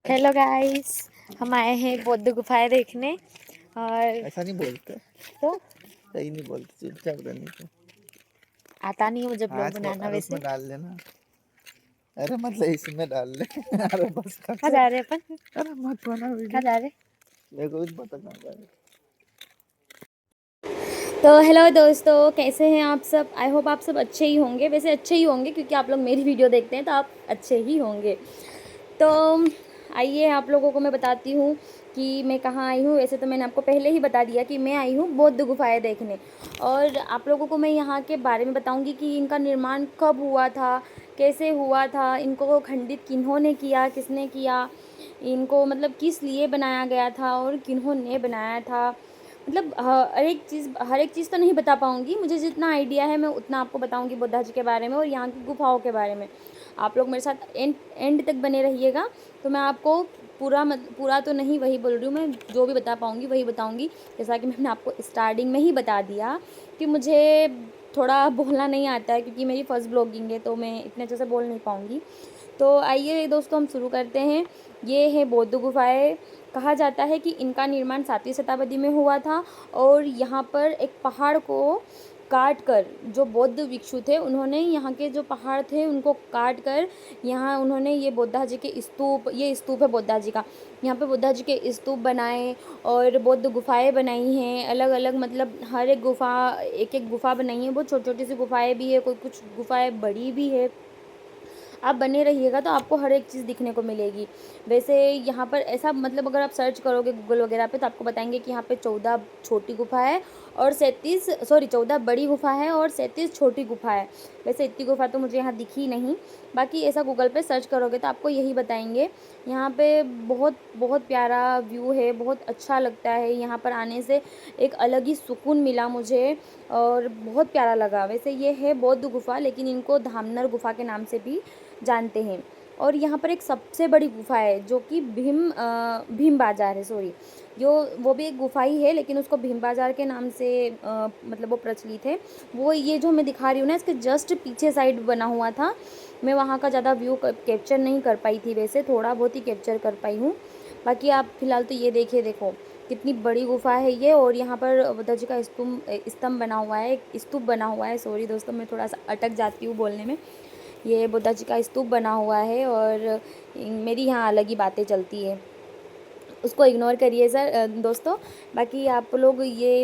Hello guys, हम आए हैं बौद्ध गुफाएं देखने। और ऐसा नहीं बोलते। तो सही नहीं बोलते, चुपचाप रहने को। आता नहीं है मुझे ब्लॉग आज बनाना अरे वैसे। उसमें डाल लेना। अरे मतलब इसमें डाल ले। अरे बस कर कहाँ से। जा रहे हैं अपन? अरे मत बना कहाँ वीडियो। जा रहे मेरे को भी पता कहाँ जा रहा है। हैं? तो हेलो दोस्तों, कैसे हैं आप सब? आई होप आप सब अच्छे ही होंगे। वैसे अच्छे ही होंगे क्योंकि आप लोग मेरी वीडियो देखते हैं तो आप अच्छे ही होंगे। तो आइए आप लोगों को मैं बताती हूँ कि मैं कहाँ आई हूँ। वैसे तो मैंने आपको पहले ही बता दिया कि मैं आई हूँ बौद्ध गुफाएं देखने। और आप लोगों को मैं यहाँ के बारे में बताऊँगी कि इनका निर्माण कब हुआ था, कैसे हुआ था, इनको खंडित किन्होंने किया, किसने किया, इनको मतलब किस लिए बनाया गया था और किन्होंने बनाया था। मतलब हर एक चीज़ तो नहीं बता पाऊँगी। मुझे जितना आइडिया है मैं उतना आपको बताऊँगी बुद्धा जी के बारे में और यहाँ की गुफाओं के बारे में। आप लोग मेरे साथ एंड एंड तक बने रहिएगा तो मैं आपको पूरा तो नहीं वही बोल रही हूँ, मैं जो भी बता पाऊँगी वही बताऊँगी। जैसा कि मैंने आपको स्टार्टिंग में ही बता दिया कि मुझे थोड़ा बोलना नहीं आता है क्योंकि मेरी फ़र्स्ट ब्लॉगिंग है तो मैं इतने अच्छे से बोल नहीं पाऊँगी। तो आइए दोस्तों हम शुरू करते हैं। ये है बौद्ध गुफाएँ। कहा जाता है कि इनका निर्माण 7वीं शताब्दी में हुआ था और यहाँ पर एक पहाड़ को काट कर जो बौद्ध भिक्षु थे उन्होंने यहाँ के जो पहाड़ थे उनको काट कर यहाँ उन्होंने ये बुद्धा जी के स्तूप, ये स्तूप है बुद्धा जी का, यहाँ पे बुद्धा जी के स्तूप बनाए और बौद्ध गुफाएं बनाई हैं अलग अलग। मतलब हर एक गुफा एक एक गुफा बनाई है, बहुत छोटी छोटी सी गुफाएं भी है, कोई कुछ गुफाएं बड़ी भी है। आप बने रहिएगा तो आपको हर एक चीज़ दिखने को मिलेगी। वैसे यहाँ पर ऐसा मतलब अगर आप सर्च करोगे गूगल वगैरह पे तो आपको बताएंगे कि यहाँ पे 14 छोटी गुफा है और 14 बड़ी गुफा है और 37 छोटी गुफा है। वैसे इतनी गुफा तो मुझे यहाँ दिखी नहीं, बाकी ऐसा गूगल पे सर्च करोगे तो आपको यही बताएंगे। यहाँ पे बहुत बहुत प्यारा व्यू है, बहुत अच्छा लगता है यहाँ पर आने से, एक अलग ही सुकून मिला मुझे और बहुत प्यारा लगा। वैसे ये है बौद्ध गुफा लेकिन इनको धामनर गुफा के नाम से भी जानते हैं। और यहाँ पर एक सबसे बड़ी गुफा है जो कि भीम बाजार है, सॉरी, जो वो भी एक गुफा ही है लेकिन उसको भीम बाजार के नाम से मतलब वो प्रचलित है। वो ये जो मैं दिखा रही हूँ ना इसके जस्ट पीछे साइड बना हुआ था। मैं वहाँ का ज़्यादा व्यू कैप्चर नहीं कर पाई थी, वैसे थोड़ा बहुत ही कैप्चर कर पाई हूँ। बाकी आप फिलहाल तो ये देखिए, देखो कितनी बड़ी गुफा है ये। और यहाँ पर बुद्ध जी का स्तंभ बना हुआ है, एक स्तूप बना हुआ है। सॉरी दोस्तों मैं थोड़ा सा अटक जाती हूँ बोलने में। ये बुद्धा जी का स्तूप बना हुआ है और मेरी यहाँ अलग ही बातें चलती है, उसको इग्नोर करिए सर दोस्तों। बाकी आप लोग ये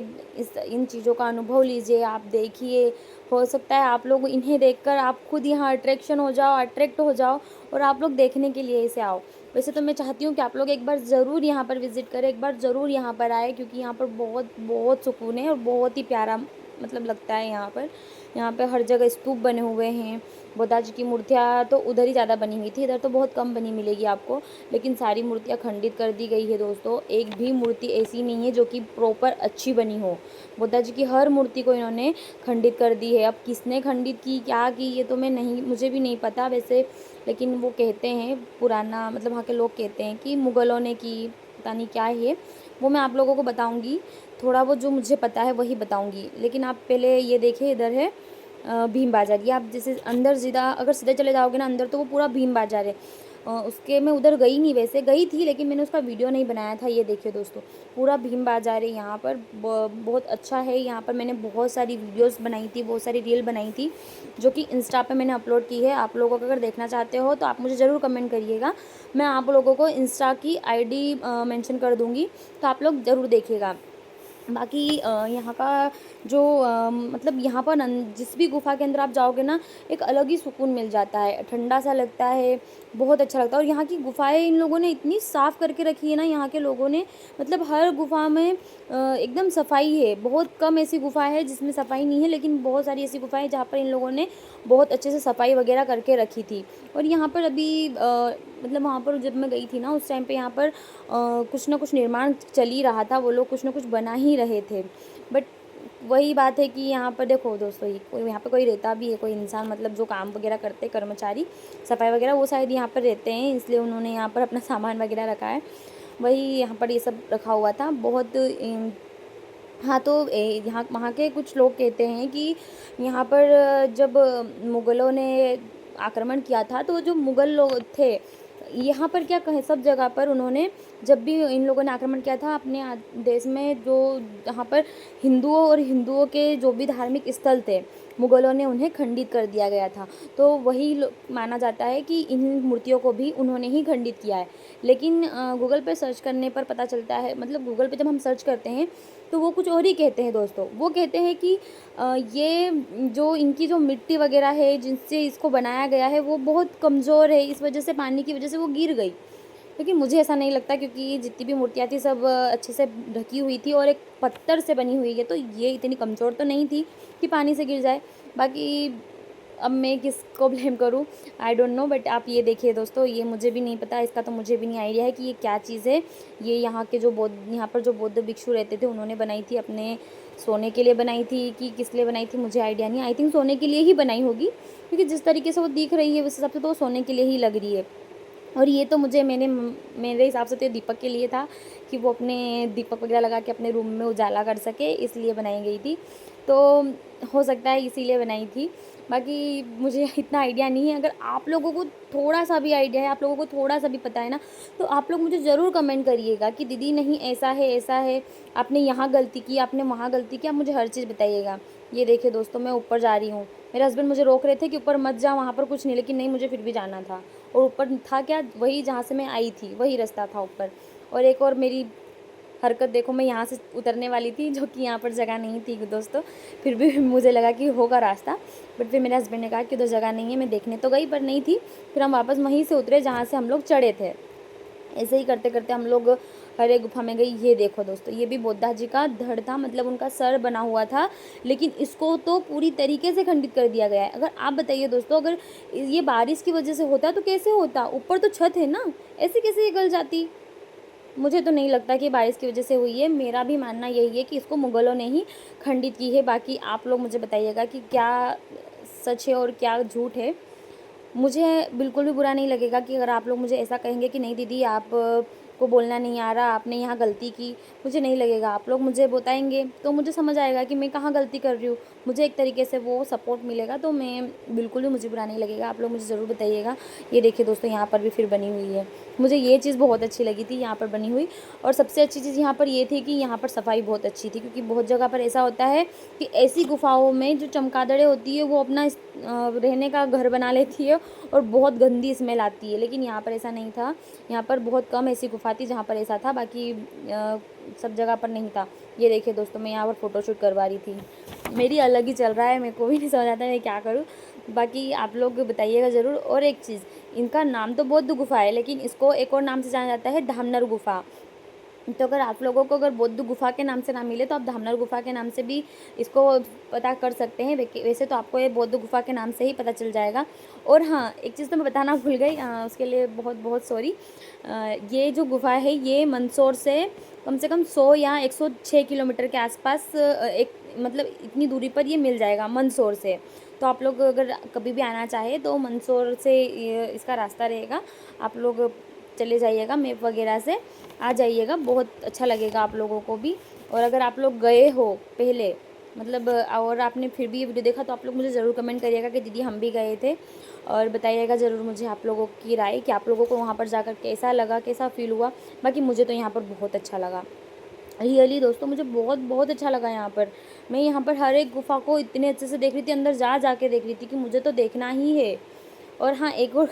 इन चीज़ों का अनुभव लीजिए, आप देखिए। हो सकता है आप लोग इन्हें देखकर आप खुद यहाँ अट्रैक्ट हो जाओ और आप लोग देखने के लिए इसे आओ। वैसे तो मैं चाहती हूँ कि आप लोग एक बार ज़रूर यहाँ पर विज़िट करें, एक बार ज़रूर यहाँ पर आए क्योंकि यहाँ पर बहुत बहुत सुकून है और बहुत ही प्यारा मतलब लगता है यहाँ पर। यहाँ पे हर जगह स्तूप बने हुए हैं। बुद्धा जी की मूर्तियाँ तो उधर ही ज़्यादा बनी हुई थी, इधर तो बहुत कम बनी मिलेगी आपको, लेकिन सारी मूर्तियाँ खंडित कर दी गई है दोस्तों। एक भी मूर्ति ऐसी नहीं है जो कि प्रॉपर अच्छी बनी हो। बुद्धा जी की हर मूर्ति को इन्होंने खंडित कर दी है। अब किसने खंडित की, क्या की, ये तो मुझे भी नहीं पता वैसे, लेकिन वो कहते हैं पुराना मतलब वहाँ के लोग कहते हैं कि मुग़लों ने की, पता नहीं क्या है। वो मैं आप लोगों को बताऊँगी, थोड़ा वो जो मुझे पता है वही बताऊँगी। लेकिन आप पहले ये देखिए, इधर है भीम बाज़ार। ये आप जैसे अंदर अगर सीधे चले जाओगे ना अंदर तो वो पूरा भीम बाज़ार है। उसके मैं उधर गई नहीं, वैसे गई थी लेकिन मैंने उसका वीडियो नहीं बनाया था। ये देखिए दोस्तों पूरा भीम बाज़ार है यहाँ पर, बहुत अच्छा है। यहाँ पर मैंने बहुत सारी वीडियोस बनाई थी, बहुत सारी रील बनाई थी जो कि इंस्टा पे मैंने अपलोड की है। आप लोगों को अगर देखना चाहते हो तो आप मुझे ज़रूर कमेंट करिएगा, मैं आप लोगों को इंस्टा की आईडी मेंशन कर दूँगी तो आप लोग ज़रूर देखिएगा। बाकी यहाँ का जो मतलब यहाँ पर जिस भी गुफ़ा के अंदर आप जाओगे ना एक अलग ही सुकून मिल जाता है, ठंडा सा लगता है, बहुत अच्छा लगता है। और यहाँ की गुफ़ाएँ इन लोगों ने इतनी साफ़ करके रखी है ना यहाँ के लोगों ने, मतलब हर गुफ़ा में एकदम सफाई है। बहुत कम ऐसी गुफ़ा है जिसमें सफाई नहीं है, लेकिन बहुत सारी ऐसी गुफ़ाएँ हैं जहाँ पर इन लोगों ने बहुत अच्छे से सफाई वगैरह करके रखी थी। और यहाँ पर अभी मतलब वहाँ पर जब मैं गई थी ना उस टाइम पे यहाँ पर कुछ ना कुछ निर्माण चल ही रहा था, वो लोग कुछ ना कुछ बना ही रहे थे। बट वही बात है कि यहाँ पर देखो दोस्तों, यहाँ पे कोई रहता भी है, कोई इंसान मतलब जो काम वगैरह करते हैं कर्मचारी सफाई वगैरह, वो शायद यहाँ पर रहते हैं, इसलिए उन्होंने यहाँ पर अपना सामान वगैरह रखा है। वही यहाँ पर ये सब रखा हुआ था बहुत हाँ। तो यहाँ वहाँ के कुछ लोग कहते हैं कि यहाँ पर जब मुग़लों ने आक्रमण किया था तो जो मुग़ल लोग थे यहाँ पर क्या कहें, सब जगह पर उन्होंने, जब भी इन लोगों ने आक्रमण किया था अपने देश में, जो जहाँ पर हिंदुओं और हिंदुओं के जो भी धार्मिक स्थल थे, मुग़लों ने उन्हें खंडित कर दिया गया था। तो वही माना जाता है कि इन मूर्तियों को भी उन्होंने ही खंडित किया है। लेकिन गूगल पे सर्च करने पर पता चलता है, मतलब गूगल पे जब हम सर्च करते हैं तो वो कुछ और ही कहते हैं दोस्तों। वो कहते हैं कि ये जो इनकी जो मिट्टी वगैरह है जिनसे इसको बनाया गया है वो बहुत कमज़ोर है, इस वजह से, पानी की वजह से वो गिर गई। लेकिन मुझे ऐसा नहीं लगता, क्योंकि जितनी भी मूर्तियाँ थी सब अच्छे से ढकी हुई थी और एक पत्थर से बनी हुई है, तो ये इतनी कमज़ोर तो नहीं थी कि पानी से गिर जाए। बाकी अब मैं किसको ब्लेम करूँ, आई डोंट नो। बट आप ये देखिए दोस्तों, ये मुझे भी नहीं पता, इसका तो मुझे भी नहीं आइडिया है कि ये क्या चीज़ है। ये यहाँ के जो यहाँ पर जो बौद्ध भिक्षु रहते थे उन्होंने बनाई थी, अपने सोने के लिए बनाई थी कि किस लिए बनाई थी मुझे आइडिया नहीं। आई थिंक सोने के लिए ही बनाई होगी, क्योंकि जिस तरीके से वो दिख रही है उस हिसाब से तो वो सोने के लिए ही लग रही है। और ये तो मुझे मेरे हिसाब से तो ये दीपक के लिए था, कि वो अपने दीपक वगैरह लगा के अपने रूम में उजाला कर सके, इसलिए बनाई गई थी। तो हो सकता है इसीलिए बनाई थी। बाकी मुझे इतना आइडिया नहीं है। अगर आप लोगों को थोड़ा सा भी आइडिया है, आप लोगों को थोड़ा सा भी पता है ना, तो आप लोग मुझे ज़रूर कमेंट करिएगा कि दीदी नहीं ऐसा है, आपने यहाँ गलती की, आपने वहाँ गलती की, आप मुझे हर चीज़ बताइएगा। ये देखिए दोस्तों, मैं ऊपर जा रही हूँ। मेरे हस्बैंड मुझे रोक रहे थे कि ऊपर मत जा, वहाँ पर कुछ नहीं, लेकिन नहीं, मुझे फिर भी जाना था। और ऊपर था क्या, वही जहाँ से मैं आई थी वही रास्ता था ऊपर। और एक और मेरी हरकत देखो, मैं यहाँ से उतरने वाली थी, जो कि यहाँ पर जगह नहीं थी दोस्तों। फिर भी मुझे लगा कि होगा रास्ता, बट फिर मेरे हस्बैंड ने कहा कि उधर जगह नहीं है। मैं देखने तो गई पर नहीं थी। फिर हम वापस वहीं से उतरे जहाँ से हम लोग चढ़े थे। ऐसे ही करते करते हम लोग हर एक गुफा में गई। ये देखो दोस्तों, ये भी बुद्धा जी का धड़ था, मतलब उनका सर बना हुआ था, लेकिन इसको तो पूरी तरीके से खंडित कर दिया गया है। अगर आप बताइए दोस्तों, अगर ये बारिश की वजह से होता तो कैसे होता, ऊपर तो छत है ना, ऐसे कैसे ये गल जाती। मुझे तो नहीं लगता कि बारिश की वजह से हुई है। मेरा भी मानना यही है कि इसको मुग़लों ने ही खंडित की है। बाकी आप लोग मुझे बताइएगा कि क्या सच है और क्या झूठ है। मुझे बिल्कुल भी बुरा नहीं लगेगा कि अगर आप लोग मुझे ऐसा कहेंगे कि नहीं दीदी आप को बोलना नहीं आ रहा, आपने यहाँ गलती की। मुझे नहीं लगेगा, आप लोग मुझे बताएंगे तो मुझे समझ आएगा कि मैं कहाँ गलती कर रही हूँ। मुझे एक तरीके से वो सपोर्ट मिलेगा, तो मैं बिल्कुल भी, मुझे बुरा नहीं लगेगा। आप लोग मुझे ज़रूर बताइएगा। ये देखिए दोस्तों, यहाँ पर भी फिर बनी हुई है। मुझे ये चीज़ बहुत अच्छी लगी थी यहाँ पर बनी हुई। और सबसे अच्छी चीज़ यहाँ पर ये थी कि यहाँ पर सफाई बहुत अच्छी थी, क्योंकि बहुत जगह पर ऐसा होता है कि ऐसी गुफाओं में जो चमगादड़ें होती है वो अपना रहने का घर बना लेती है और बहुत गंदी स्मेल आती है। लेकिन यहाँ पर ऐसा नहीं था। यहाँ पर बहुत कम ऐसी गुफा थी जहाँ पर ऐसा था, बाकी सब जगह पर नहीं था। ये देखिए दोस्तों, मैं यहाँ पर फ़ोटोशूट करवा रही थी। मेरी अलग ही चल रहा है, मेरे को भी नहीं समझ आता मैं क्या करूँ। बाकी आप लोग बताइएगा ज़रूर। और एक चीज़, इनका नाम तो बौद्ध गुफा है, लेकिन इसको एक और नाम से जाना जाता है, धामनर गुफा। तो अगर आप लोगों को अगर बौद्ध गुफा के नाम से ना मिले तो आप धामनर गुफा के नाम से भी इसको पता कर सकते हैं। वैसे तो आपको ये बौद्ध गुफा के नाम से ही पता चल जाएगा। और हाँ, एक चीज़ तो मैं बताना भूल गई, उसके लिए बहुत बहुत सॉरी। ये जो गुफा है ये मंदसौर से कम 100 या 106 किलोमीटर के आसपास, एक मतलब इतनी दूरी पर ये मिल जाएगा मंदसौर से। तो आप लोग अगर कभी भी आना चाहे तो मंदसौर से इसका रास्ता रहेगा, आप लोग चले जाइएगा, मैप वगैरह से आ जाइएगा, बहुत अच्छा लगेगा आप लोगों को भी। और अगर आप लोग गए हो पहले, मतलब और आपने फिर भी ये वीडियो देखा, तो आप लोग मुझे ज़रूर कमेंट करिएगा कि दीदी हम भी गए थे। और बताइएगा ज़रूर मुझे आप लोगों की राय, कि आप लोगों को वहाँ पर जाकर कैसा लगा, कैसा फ़ील हुआ। बाकी मुझे तो यहाँ पर बहुत अच्छा लगा, रियली दोस्तों, मुझे बहुत बहुत अच्छा लगा यहाँ पर। मैं यहाँ पर हर एक गुफ़ा को इतने अच्छे से देख रही थी, अंदर जा के देख रही थी कि मुझे तो देखना ही है। और हाँ, एक और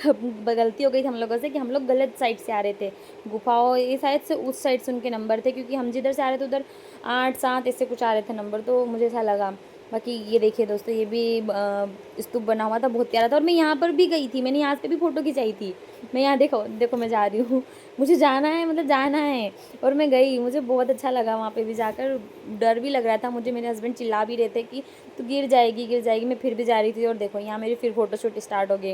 गलती हो गई थी हम लोगों से कि हम लोग गलत साइड से आ रहे थे। गुफाओं ये शायद से उस साइड से उनके नंबर थे, क्योंकि हम जिधर से आ रहे थे उधर 8 7 ऐसे कुछ आ रहे थे नंबर, तो मुझे ऐसा लगा। बाकी ये देखिए दोस्तों, ये भी स्तूप बना हुआ था, बहुत प्यारा था। और मैं यहाँ पर भी गई थी, मैंने यहाँ पे भी फ़ोटो खिंचाई थी। मैं यहाँ देखो देखो मैं जा रही हूँ, मुझे जाना है, मतलब जाना है। और मैं गई, मुझे बहुत अच्छा लगा वहाँ पे भी जाकर। डर भी लग रहा था मुझे, मेरे हस्बैंड चिल्ला भी रहे थे कि तू गिर जाएगी। मैं फिर भी जा रही थी। और देखो यहाँ मेरी फिर फ़ोटोशूट स्टार्ट हो गई।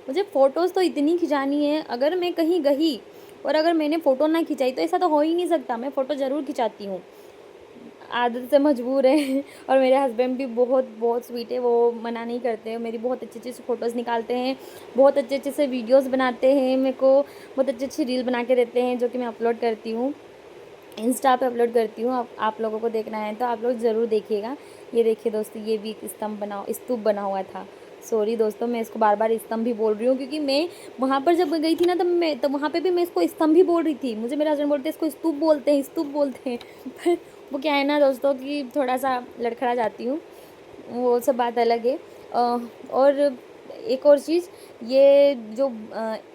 मुझे फ़ोटोज़ तो इतनी खिंचानी है, अगर मैं कहीं गई और अगर मैंने फ़ोटो ना खिंचाई तो ऐसा तो हो ही नहीं सकता। मैं फ़ोटो ज़रूर खिंचाती हूँ, आदत से मजबूर है। और मेरे हस्बैंड भी बहुत बहुत स्वीट है, वो मना नहीं करते। मेरी बहुत अच्छी अच्छी से फ़ोटोज़ निकालते हैं, बहुत अच्छे अच्छे से वीडियोज़ बनाते हैं, मेरे को बहुत अच्छी अच्छी रील बना के देते हैं, जो कि मैं अपलोड करती हूँ, इंस्टा पे अपलोड करती हूँ। आप लोगों को देखना है तो आप लोग ज़रूर देखिएगा। ये देखिए दोस्तों, ये भी एक स्तूप बना हुआ था। सॉरी दोस्तों, मैं इसको बार बार स्तंभ ही बोल रही हूँ, क्योंकि मैं वहाँ पर जब गई थी ना तब वहाँ पे भी मैं इसको स्तंभ ही बोल रही थी। मुझे मेरे हस्बैंड बोलते हैं इसको स्तूप बोलते हैं, स्तूप बोलते हैं। पर वो क्या है ना दोस्तों कि थोड़ा सा लड़खड़ा जाती हूँ, वो सब बात अलग है। और एक और चीज़, ये जो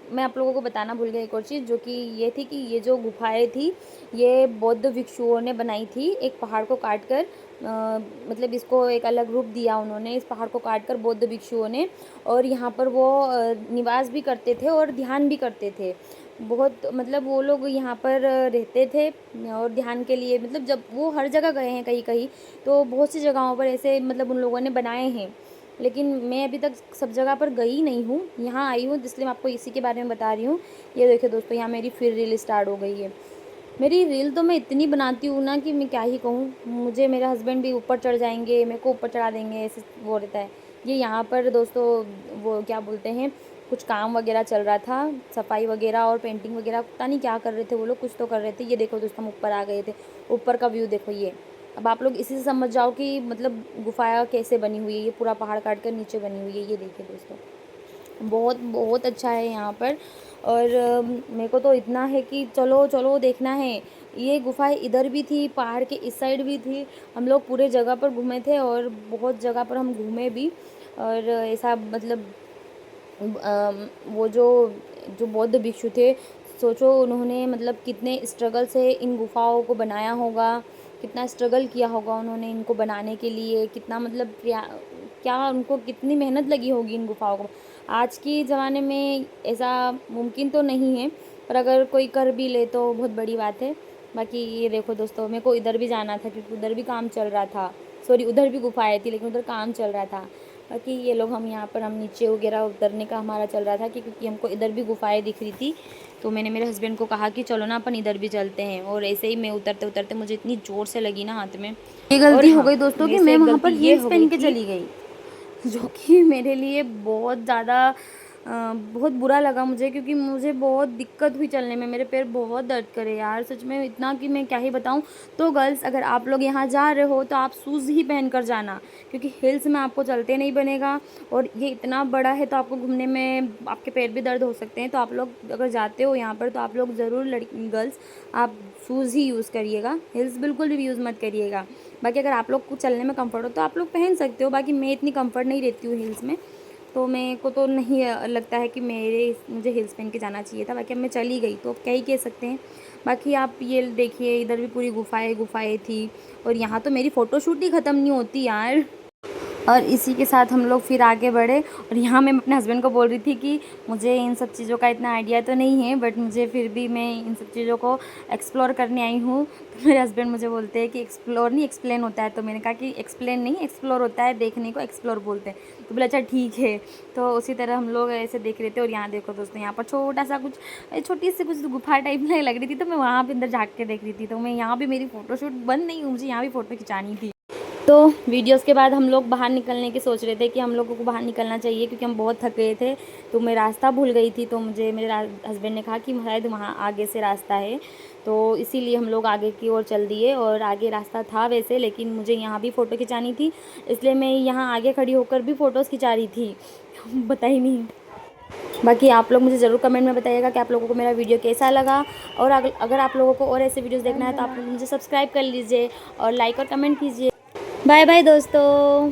मैं आप लोगों को बताना भूल गई एक और चीज़, जो कि ये थी कि ये जो गुफाएं थी ये बौद्ध भिक्षुओं ने बनाई थी, एक पहाड़ को काट कर। मतलब इसको एक अलग रूप दिया उन्होंने, इस पहाड़ को काट कर बौद्ध भिक्षुओं ने, और यहाँ पर वो निवास भी करते थे और ध्यान भी करते थे। बहुत मतलब वो लोग यहाँ पर रहते थे और ध्यान के लिए, मतलब जब वो हर जगह गए हैं कहीं कहीं, तो बहुत सी जगहों पर ऐसे मतलब उन लोगों ने बनाए हैं। लेकिन मैं अभी तक सब जगह पर गई नहीं हूँ, यहाँ आई हूँ, इसलिए मैं आपको इसी के बारे में बता रही हूँ। ये देखिए दोस्तों, यहाँ मेरी फिर रील स्टार्ट हो गई है। मेरी रील तो मैं इतनी बनाती हूँ ना कि मैं क्या ही कहूँ। मुझे मेरे हस्बैंड भी ऊपर चढ़ जाएंगे, मेरे को ऊपर चढ़ा देंगे, ऐसे वो रहता है। ये यहाँ पर दोस्तों वो क्या बोलते हैं, कुछ काम वगैरह चल रहा था, सफाई वगैरह और पेंटिंग वगैरह, पता नहीं क्या कर रहे थे वो लोग, कुछ तो कर रहे थे। ये देखो दोस्तों, हम ऊपर आ गए थे, ऊपर का व्यू देखो ये। अब आप लोग इसी से समझ जाओ कि मतलब गुफाया कैसे बनी हुई है। ये पूरा पहाड़ काट कर नीचे बनी हुई है, ये देखिए दोस्तों, बहुत बहुत अच्छा है यहाँ पर। और मेरे को तो इतना है कि चलो चलो देखना है। ये गुफाएं इधर भी थी, पहाड़ के इस साइड भी थी। हम लोग पूरे जगह पर घूमे थे और बहुत जगह पर हम घूमे भी। और ऐसा मतलब वो जो जो बौद्ध भिक्षु थे, सोचो उन्होंने मतलब कितने स्ट्रगल से इन गुफाओं को बनाया होगा, कितना स्ट्रगल किया होगा उन्होंने इनको बनाने के लिए, कितना मतलब क्या उनको कितनी मेहनत लगी होगी इन गुफाओं को। आज के ज़माने में ऐसा मुमकिन तो नहीं है, पर अगर कोई कर भी ले तो बहुत बड़ी बात है। बाकी ये देखो दोस्तों, मेरे को इधर भी जाना था क्योंकि उधर भी काम चल रहा था। सॉरी, उधर भी गुफाएं थी लेकिन उधर काम चल रहा था। बाकी ये लोग हम यहाँ पर हम नीचे वगैरह उतरने का हमारा चल रहा था क्योंकि हमको इधर भी गुफाएं दिख रही थी। तो मैंने मेरे हस्बैंड को कहा कि चलो ना अपन इधर भी चलते हैं, और ऐसे ही मैं उतरते उतरते मुझे इतनी ज़ोर से लगी ना हाथ में। ये गलती हो गई दोस्तों कि मैं वहाँ पर हील्स पहन के चली गई, जो कि मेरे लिए बहुत ज़्यादा बहुत बुरा लगा मुझे, क्योंकि मुझे बहुत दिक्कत हुई चलने में। मेरे पैर बहुत दर्द करे यार, सच में इतना कि मैं क्या ही बताऊं। तो गर्ल्स, अगर आप लोग यहाँ जा रहे हो तो आप शूज़ ही पहन कर जाना, क्योंकि हिल्स में आपको चलते नहीं बनेगा। और ये इतना बड़ा है तो आपको घूमने में आपके पैर भी दर्द हो सकते हैं। तो आप लोग अगर जाते हो यहाँ पर तो आप लोग ज़रूर गर्ल्स आप शूज़ ही यूज़ करिएगा, हिल्स बिल्कुल भी यूज़ मत करिएगा। बाकी अगर आप लोग को चलने में कंफर्ट हो तो आप लोग पहन सकते हो। बाकी मैं इतनी कंफर्ट नहीं रहती हूँ हिल्स में, तो मेरे को तो नहीं लगता है कि मुझे हिल्स पहन के जाना चाहिए था। बाकी अब मैं चली गई तो अब क्या ही कह सकते हैं। बाकी आप ये देखिए, इधर भी पूरी गुफाएं थी, और यहाँ तो मेरी फ़ोटोशूट ही ख़त्म नहीं होती यार। और इसी के साथ हम लोग फिर आगे बढ़े, और यहाँ मैं अपने हस्बैंड को बोल रही थी कि मुझे इन सब चीज़ों का इतना आइडिया तो नहीं है, बट मुझे फिर भी मैं इन सब चीज़ों को एक्सप्लोर करने आई हूँ। तो मेरे हस्बैंड मुझे बोलते हैं कि एक्सप्लोर नहीं एक्सप्लेन होता है। तो मैंने कहा कि एक्सप्लेन नहीं एक्सप्लोर होता है, देखने को एक्सप्लोर बोलते हैं। तो बोले अच्छा ठीक है। तो उसी तरह हम लोग ऐसे देख रहे थे। और यहाँ देखो दोस्तों, यहाँ पर छोटा सा कुछ छोटी सी कुछ गुफा टाइप में लग रही थी, तो मैं वहाँ पर अंदर झाँक के देख रही थी। तो मैं यहाँ भी मेरी फ़ोटोशूट बंद नहीं हुई, मुझे यहाँ भी फ़ोटो खिंचानी थी। तो वीडियोस के बाद हम लोग बाहर निकलने की सोच रहे थे कि हम लोगों को बाहर निकलना चाहिए, क्योंकि हम बहुत थक गए थे। तो मैं रास्ता भूल गई थी, तो मुझे मेरे हस्बैंड ने कहा कि शायद वहाँ आगे से रास्ता है, तो इसीलिए हम लोग आगे की ओर चल दिए। और आगे रास्ता था वैसे, लेकिन मुझे यहाँ भी फ़ोटो खिंचानी थी, इसलिए मैं यहाँ आगे खड़ी होकर भी फ़ोटोज़ खिंचा रही थी। पता ही नहीं। बाकी आप लोग मुझे ज़रूर कमेंट में बताइएगा कि आप लोगों को मेरा वीडियो कैसा लगा। और अगर आप लोगों को और ऐसे वीडियोस देखना है तो आप मुझे सब्सक्राइब कर लीजिए और लाइक और कमेंट कीजिए। बाय बाय दोस्तों।